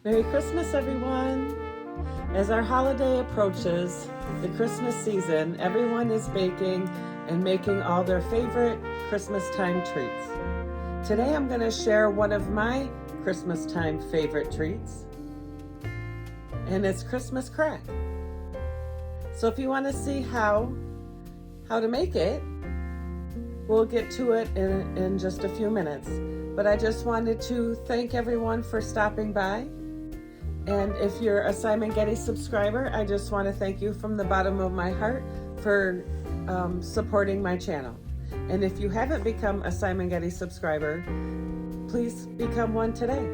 Merry Christmas, everyone! As our holiday approaches, the Christmas season, everyone is baking and making all their favorite Christmas time treats. Today I'm going to share one of my Christmas time favorite treats, and it's Christmas crack. So if you want to see how to make it, we'll get to it in just a few minutes. But I just wanted to thank everyone for stopping by. And if you're a Simongetti subscriber, I just want to thank you from the bottom of my heart for supporting my channel. And if you haven't become a Simongetti subscriber, please become one today.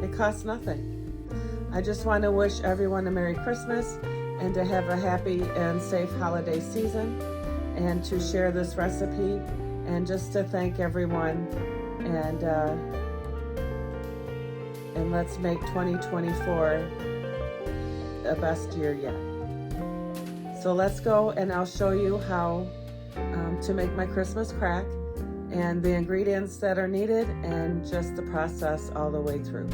It costs nothing. I just want to wish everyone a Merry Christmas and to have a happy and safe holiday season, and to share this recipe and just to thank everyone, and let's make 2024 the best year yet. So let's go and I'll show you how to make my Christmas crack and the ingredients that are needed and just the process all the way through.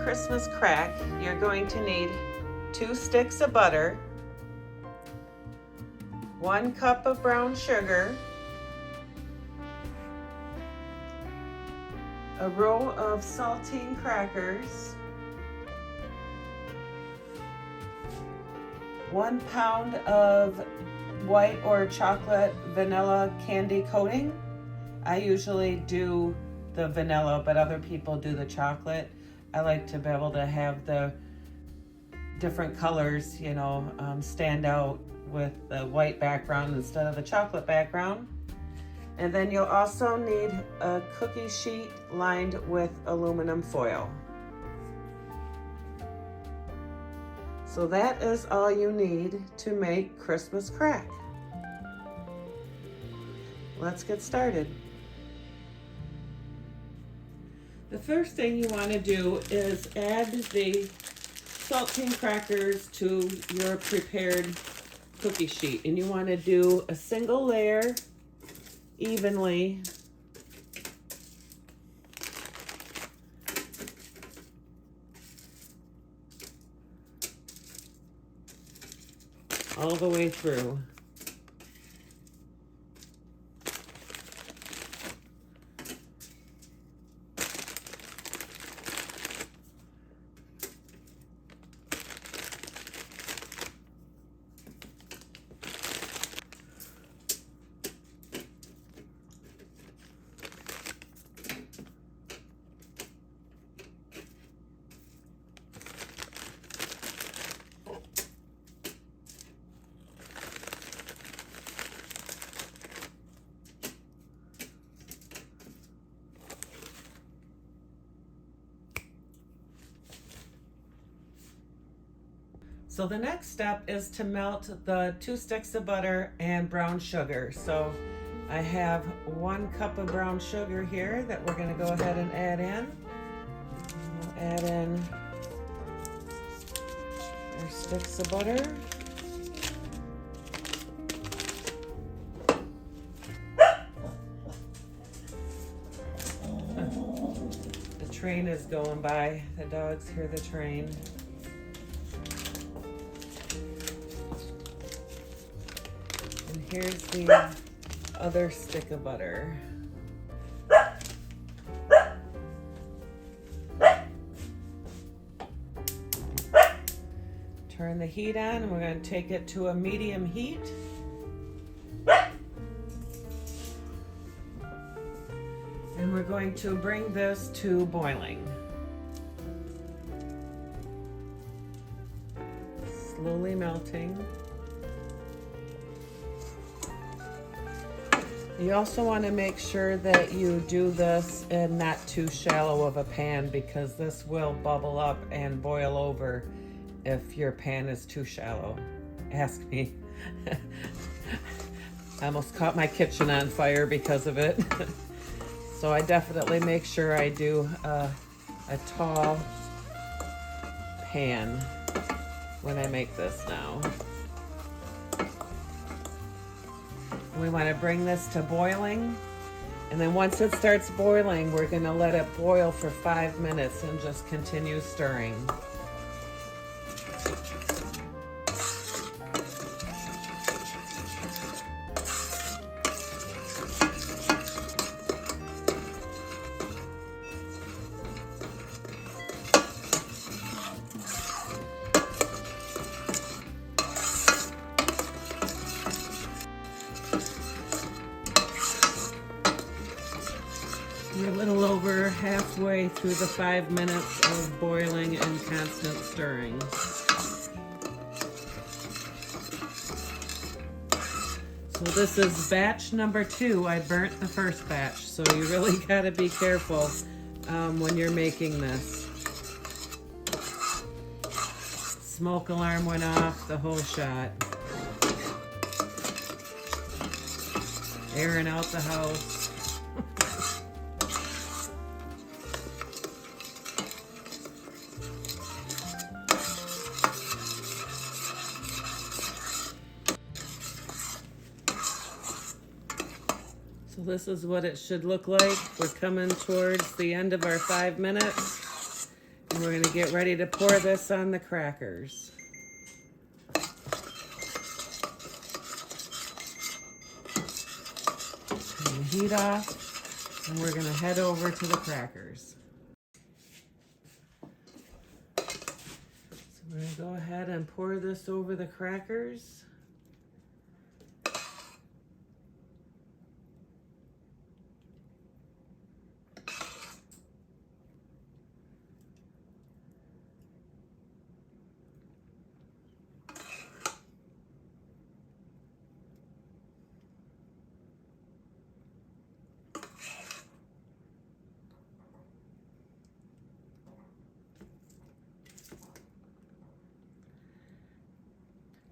Christmas crack, you're going to need 2 sticks of butter, 1 cup of brown sugar, a row of saltine crackers, 1 pound of white or chocolate vanilla candy coating. I usually do the vanilla, but other people do the chocolate. I like to be able to have the different colors, stand out with the white background instead of the chocolate background. And then you'll also need a cookie sheet lined with aluminum foil. So that is all you need to make Christmas crack. Let's get started. The first thing you want to do is add the saltine crackers to your prepared cookie sheet. And you want to do a single layer evenly. All the way through. So the next step is to melt the 2 sticks of butter and brown sugar. So I have 1 cup of brown sugar here that we're going to go ahead and add in. We'll add in our sticks of butter. The train is going by. The dogs hear the train. Here's the other stick of butter. Turn the heat on, and we're going to take it to a medium heat. And we're going to bring this to boiling. Slowly melting. You also want to make sure that you do this in not too shallow of a pan, because this will bubble up and boil over if your pan is too shallow. Ask me. I almost caught my kitchen on fire because of it. So I definitely make sure I do a tall pan when I make this now. We want to bring this to boiling, and then once it starts boiling, we're going to let it boil for 5 minutes and just continue stirring. We're a little over halfway through the 5 minutes of boiling and constant stirring. So this is batch number 2. I burnt the first batch, so you really got to be careful when you're making this. Smoke alarm went off, the whole shot. Airing out the house. So this is what it should look like. We're coming towards the end of our 5 minutes, and we're going to get ready to pour this on the crackers. Turn the heat off, and we're going to head over to the crackers. So we're going to go ahead and pour this over the crackers.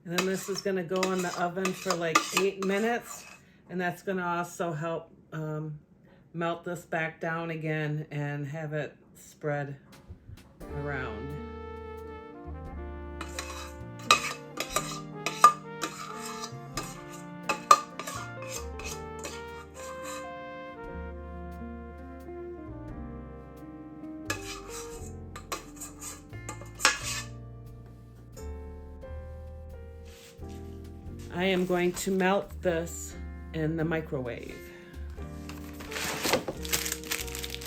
And then this is going to go in the oven for like 8 minutes, and that's going to also help melt this back down again and have it spread around. I am going to melt this in the microwave.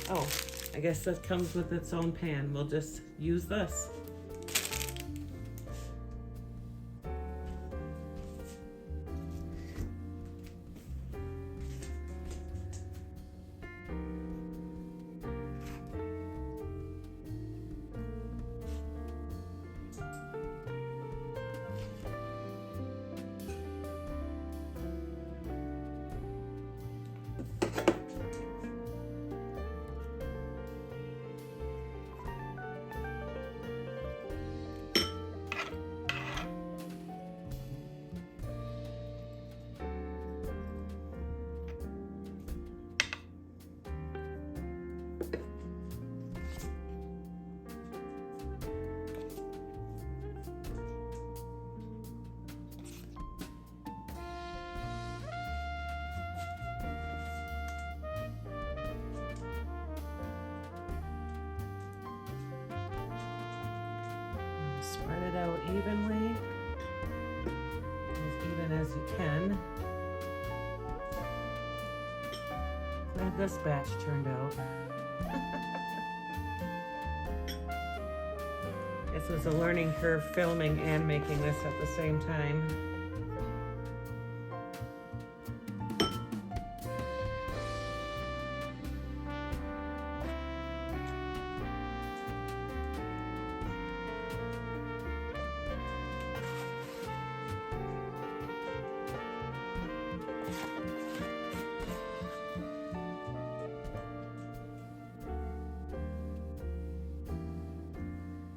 Oh, I guess that comes with its own pan. We'll just use this. Spread it out evenly, as even as you can. Glad this batch turned out. This was a learning curve, filming and making this at the same time.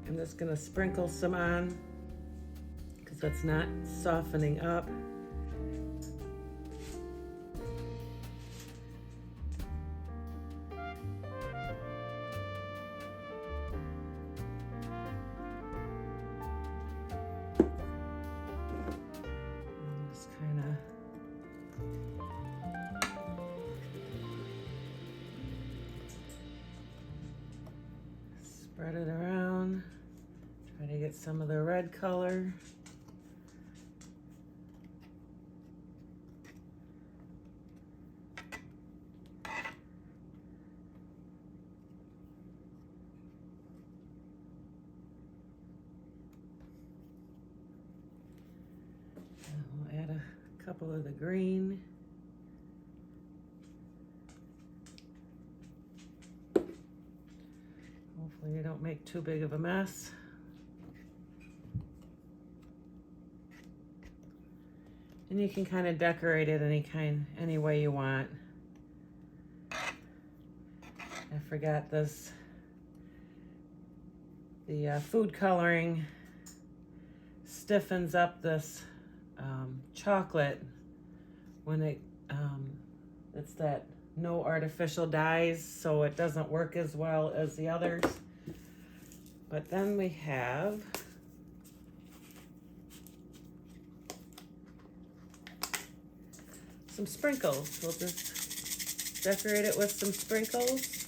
I'm just gonna sprinkle some on because it's not softening up. Just kind of spread it around. Try to get some of the red color. We'll add a couple of the green. Hopefully you don't make too big of a mess. And you can kind of decorate it any way you want. I forgot this. The food coloring stiffens up this chocolate when it's that no artificial dyes, so it doesn't work as well as the others. But then we have some sprinkles. We'll just decorate it with some sprinkles.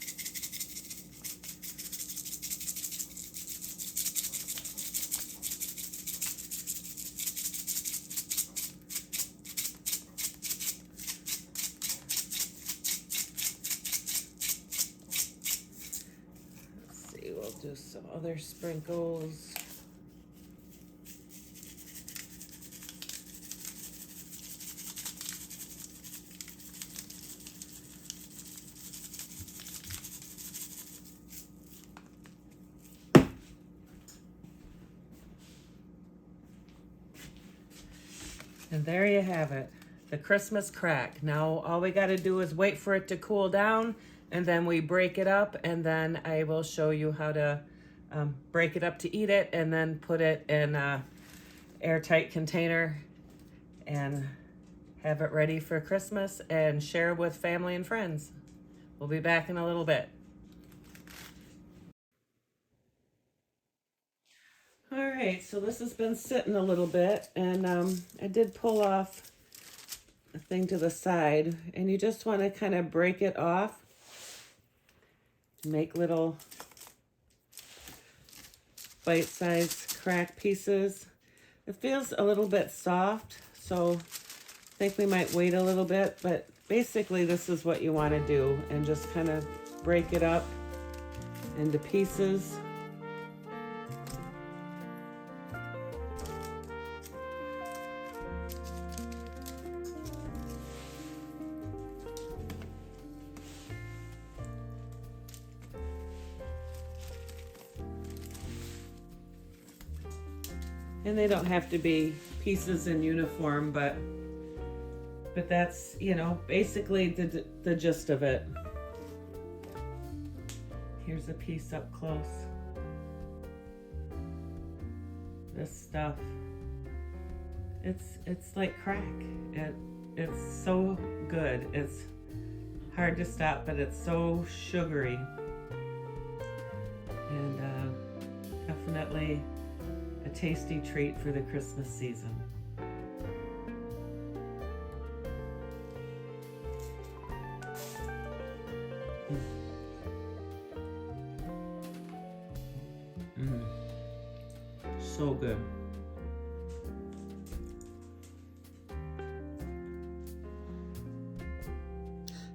Let's see, we'll do some other sprinkles. And there you have it, the Christmas crack. Now all we got to do is wait for it to cool down, and then we break it up, and then I will show you how to break it up to eat it, and then put it in a airtight container and have it ready for Christmas and share with family and friends. We'll be back in a little bit. All right, so this has been sitting a little bit, and I did pull off a thing to the side, and you just want to kind of break it off, make little bite-sized crack pieces. It feels a little bit soft, so I think we might wait a little bit, but basically this is what you want to do, and just kind of break it up into pieces. And they don't have to be pieces in uniform, but that's, you know, basically the gist of it. Here's a piece up close. This stuff, it's like crack. It's so good. It's hard to stop, but it's so sugary. And definitely a tasty treat for the Christmas season. So good.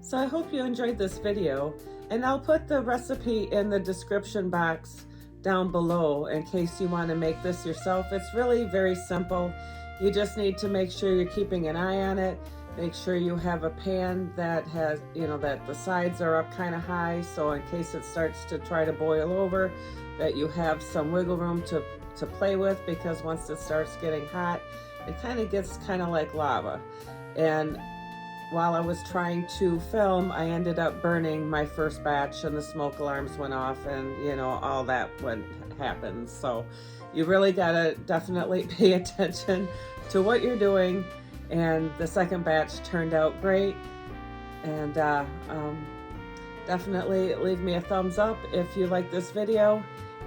So I hope you enjoyed this video, and I'll put the recipe in the description box down below in case you want to make this yourself. It's really very simple. You just need to make sure you're keeping an eye on it. Make sure you have a pan that has, you know, that the sides are up kind of high, so in case it starts to try to boil over, that you have some wiggle room to play with, because once it starts getting hot, it kind of gets kind of like lava. And while I was trying to film, I ended up burning my first batch and the smoke alarms went off, and you know, all that would happen. So you really gotta definitely pay attention to what you're doing. And the second batch turned out great. And definitely leave me a thumbs up if you like this video,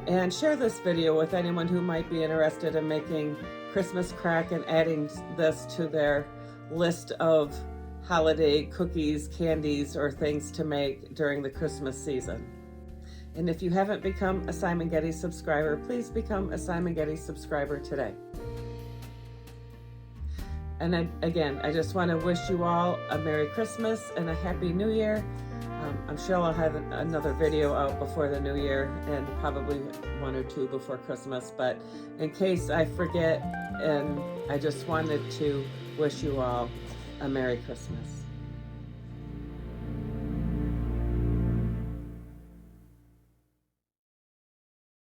and share this video with anyone who might be interested in making Christmas crack and adding this to their list of holiday cookies, candies, or things to make during the Christmas season. And if you haven't become a Simongetti subscriber, please become a Simongetti subscriber today. And again, I just want to wish you all a Merry Christmas and a Happy New Year. I'm sure I'll have another video out before the New Year, and probably one or two before Christmas, but in case I forget, and I just wanted to wish you all a Merry Christmas.